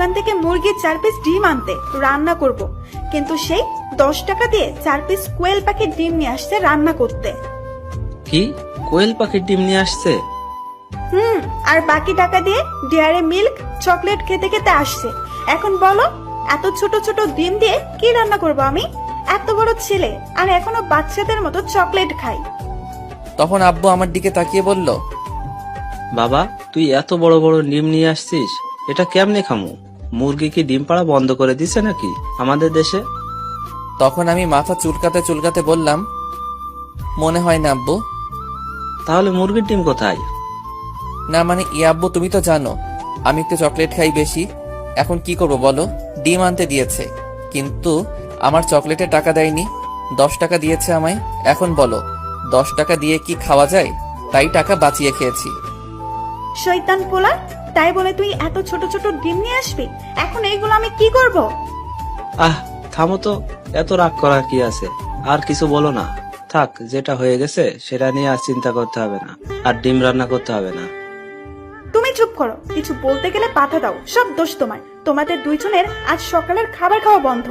দোকান থেকে মুরগির 4 পিস ডিম আনতে রান্না করব, কিন্তু সেই 10 টাকা দিয়ে 4 পিস কোয়েল পাখির ডিম নিয়ে আসছে রান্না করতে। কি, কোয়েল পাখির ডিম নিয়ে আসছে? আর বাকি টাকা দিয়ে ডেয়ারি মিল্ক চকলেট খেতে খেতে আসছে। এখন বলো, এত ছোট ছোট ডিম দিয়ে কি রান্না করব আমি? এত বড় ছেলে আর এখনো বাচ্চাদের মতো চকলেট খাই। তখন আব্বু আমার দিকে তাকিয়ে বলল, বাবা, তুই এত বড় বড় ডিম নিয়ে আসছিস, এটা কেমনে খামু? মুরগি কি ডিম পাড়া বন্ধ করে দিছে নাকি আমাদের দেশে? তখন আমি মাথা চুলকাতে চুলকাতে বললাম, মনে হয় না আব্বু। তাহলে মুরগির ডিম কোথায়? না মানে আব্বু, তুমি তো জানো আমি একটু চকলেট খাই বেশি। এখন কি করব বলো? ডিম আনতে দিয়েছে, কিন্তু আমার চকলেটের টাকা দেয়নি। 10 টাকা দিয়েছে আমায়। এখন বলো, 10 টাকা দিয়ে কি খাওয়া যায়? তাই টাকা বাঁচিয়ে খেয়েছি। শয়তান পোলা, তাই বলে তুই এত ছোট ছোট ডিম নিয়ে আসবি? এখন এইগুলো আমি কি করব? আহ, থামো তো, এত রাগ করার কি আছে? আর কিছু বলো না, থাক, যেটা হয়ে গেছে সেটা নিয়ে আর চিন্তা করতে হবে না, আর ডিম রান্না করতে হবে না। তুমি চুপ করো, কিছু বলতে গেলে বাধা দাও। সব দোষ তোমার। তোমাদের দুইজনের আজ সকালের খাবার খাওয়া বন্ধ।